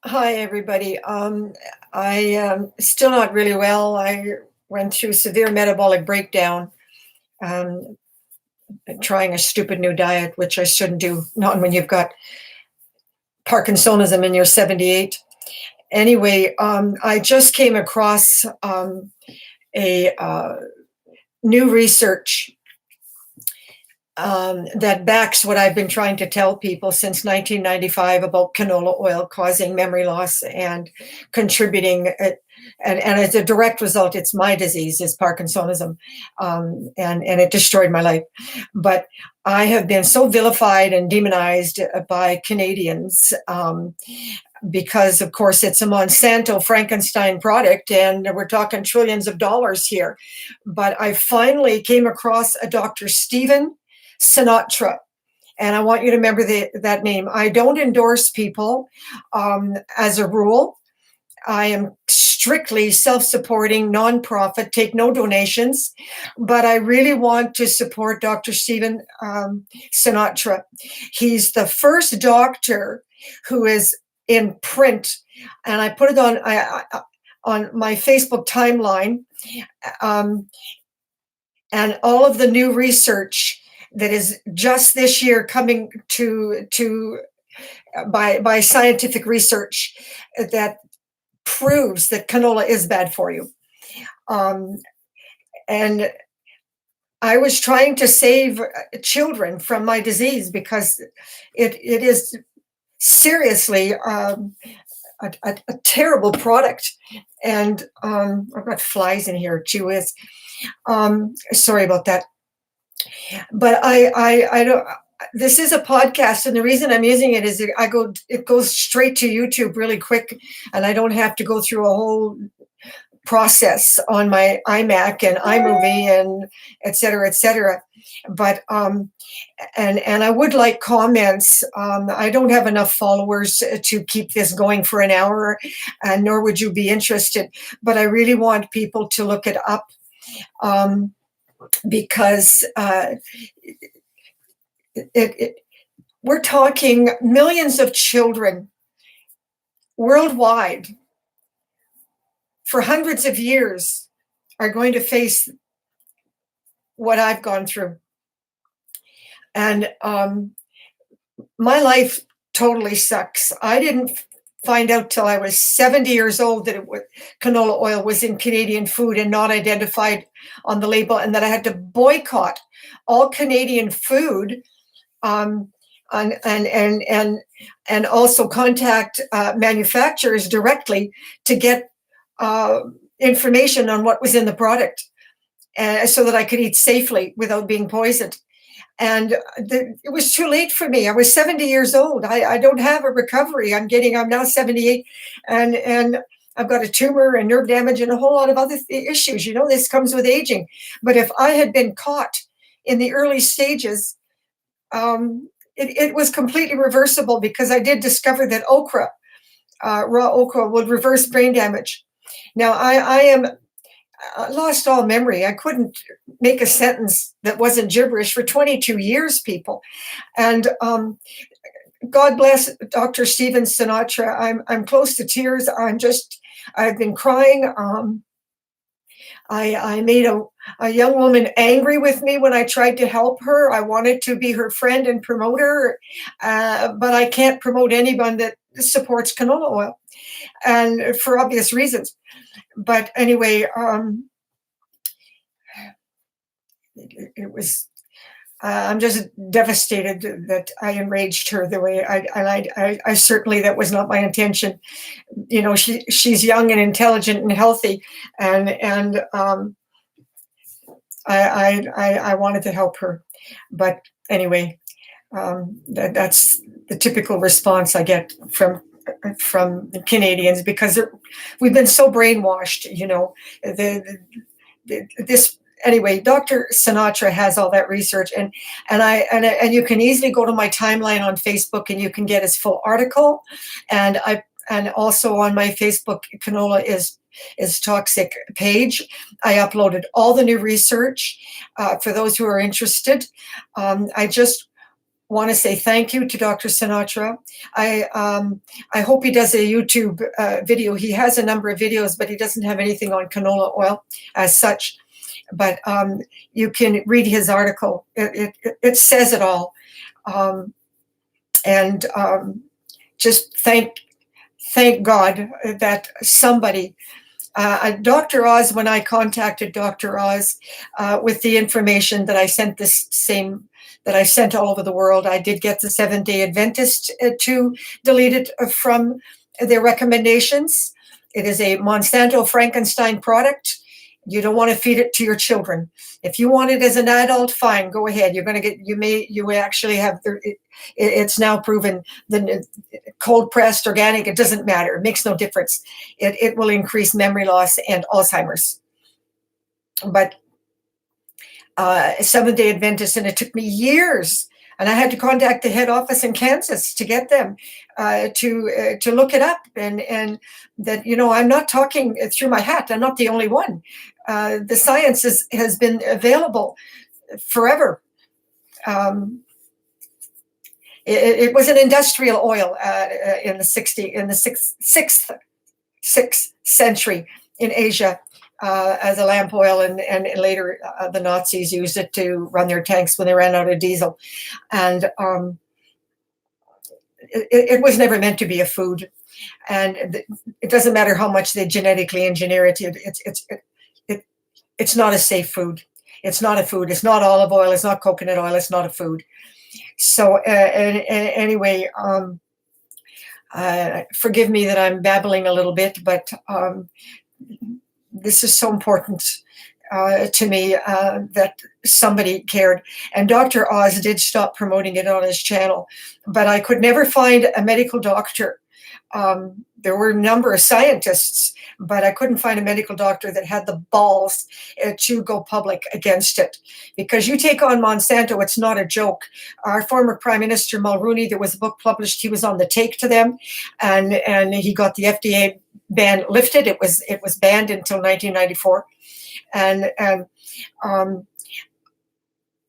Hi, everybody. I am still not really well. I went through severe metabolic breakdown, um, trying a stupid new diet, which I shouldn't do, not when you've got Parkinsonism and you're 78. Anyway, I just came across a new research that backs what I've been trying to tell people since 1995 about canola oil causing memory loss and contributing. And as a direct result, it's my disease, is Parkinsonism, and it destroyed my life. But I have been so vilified and demonized by Canadians because, of course, it's a Monsanto Frankenstein product, and we're talking trillions of dollars here. But I finally came across a Dr. Stephen Sinatra. And I want you to remember that name. I don't endorse people as a rule. I am strictly self-supporting, nonprofit, take no donations, but I really want to support Dr. Stephen Sinatra. He's the first doctor who is in print, and I put it on my Facebook timeline, and all of the new research that is just this year coming by scientific research that proves that canola is bad for you. And I was trying to save children from my disease because it is seriously a terrible product. And I've got flies in here, gee whiz. Sorry about that. But I don't. This is a podcast, and the reason I'm using it is it goes straight to YouTube really quick, and I don't have to go through a whole process on my iMac and iMovie and et cetera, et cetera. But and I would like comments. I don't have enough followers to keep this going for an hour, and nor would you be interested. But I really want people to look it up. Because we're talking millions of children worldwide for hundreds of years are going to face what I've gone through. And my life totally sucks. I didn't find out till I was 70 years old that canola oil was in Canadian food and not identified on the label, and that I had to boycott all Canadian food, and also contact manufacturers directly to get information on what was in the product, so that I could eat safely without being poisoned. And it was too late for me. I was 70 years old. I don't have a recovery. I'm now 78, and I've got a tumor and nerve damage and a whole lot of other issues. This comes with aging. But if I had been caught in the early stages, it was completely reversible, because I did discover that okra, raw okra, would reverse brain damage. Now, I am lost all memory. I couldn't make a sentence that wasn't gibberish for 22 years, people. And God bless Dr. Stephen Sinatra. I'm close to tears. I've been crying. I made a young woman angry with me when I tried to help her. I wanted to be her friend and promote her, but I can't promote anyone that supports canola oil, and for obvious reasons. But anyway, it was. I'm just devastated that I enraged her the way I certainly, that was not my intention. She's young and intelligent and healthy, and I wanted to help her. But anyway, that's the typical response I get from Canadians, because we've been so brainwashed. Anyway, Dr. Sinatra has all that research, and you can easily go to my timeline on Facebook, and you can get his full article, and also on my Facebook Canola is Toxic page. I uploaded all the new research for those who are interested. I just want to say thank you to Dr. Sinatra. I hope he does a YouTube video. He has a number of videos, but he doesn't have anything on canola oil as such. But you can read his article. It says it all. And just thank God that somebody, Dr. Oz, when I contacted Dr. Oz with the information that I sent that I sent all over the world, I did get the Seventh-day Adventist to delete it from their recommendations. It is a Monsanto Frankenstein product. You don't want to feed it to your children. If you want it as an adult, fine, go ahead. You're going to get, you actually have, it's now proven, the cold pressed, organic, it doesn't matter. It makes no difference. It will increase memory loss and Alzheimer's. But Seventh-day Adventist, and it took me years, and I had to contact the head office in Kansas to get them to look it up, and that, I'm not talking through my hat. I'm not the only one. The science has been available forever. It was an industrial oil in the 6th century in Asia. As a lamp oil, and later the Nazis used it to run their tanks when they ran out of diesel. And it was never meant to be a food. And it doesn't matter how much they genetically engineer it. It's not a safe food. It's not a food. It's not olive oil. It's not coconut oil. It's not a food. So anyway, forgive me that I'm babbling a little bit, but this is so important to me that somebody cared. And Dr. Oz did stop promoting it on his channel, but I could never find a medical doctor. There were a number of scientists, but I couldn't find a medical doctor that had the balls to go public against it. Because you take on Monsanto, it's not a joke. Our former Prime Minister Mulrooney, there was a book published, he was on the take to them, and he got the FDA ban lifted. It was banned until 1994, and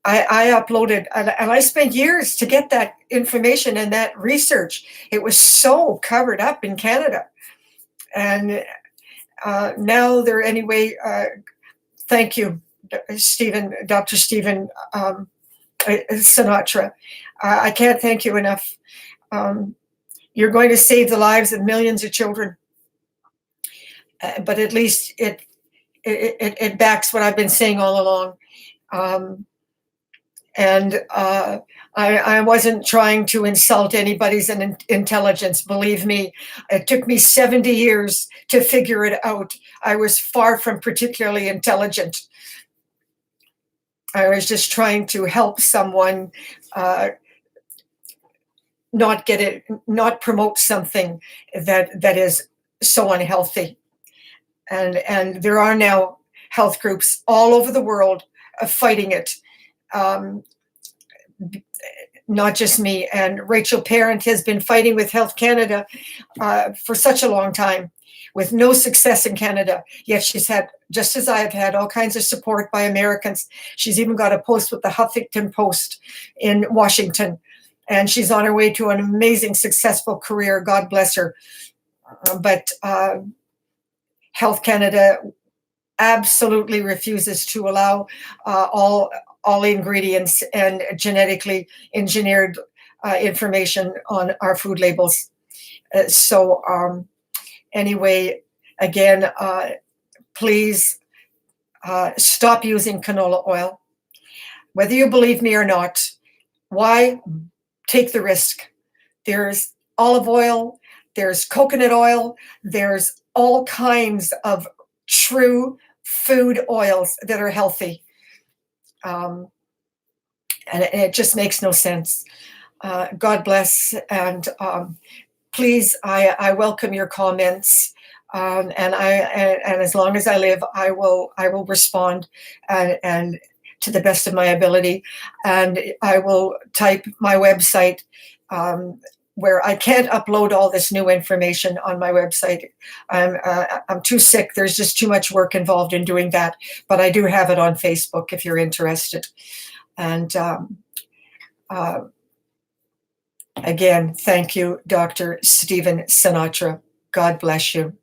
I uploaded, and I spent years to get that information and that research. It was so covered up in Canada, and now there anyway. Thank you, Dr. Stephen Sinatra. I can't thank you enough. You're going to save the lives of millions of children. But at least it backs what I've been saying all along. I wasn't trying to insult anybody's intelligence. Believe me, it took me 70 years to figure it out. I was far from particularly intelligent. I was just trying to help someone not promote something that is so unhealthy. And there are now health groups all over the world fighting it. Not just me. And Rachel Parent has been fighting with Health Canada for such a long time, with no success in Canada. Yet she's had, just as I have had, all kinds of support by Americans. She's even got a post with the Huffington Post in Washington. And she's on her way to an amazing, successful career. God bless her. But Health Canada absolutely refuses to allow all ingredients and genetically engineered information on our food labels. Anyway, again, please stop using canola oil. Whether you believe me or not, why take the risk? There's olive oil, there's coconut oil, there's all kinds of true food oils that are healthy. And it just makes no sense. God bless, and please, I welcome your comments, and as long as I live, I will respond, and to the best of my ability, and I will type my website. Where I can't upload all this new information on my website. I'm too sick. There's just too much work involved in doing that. But I do have it on Facebook if you're interested. And Again, thank you, Dr. Stephen Sinatra. God bless you.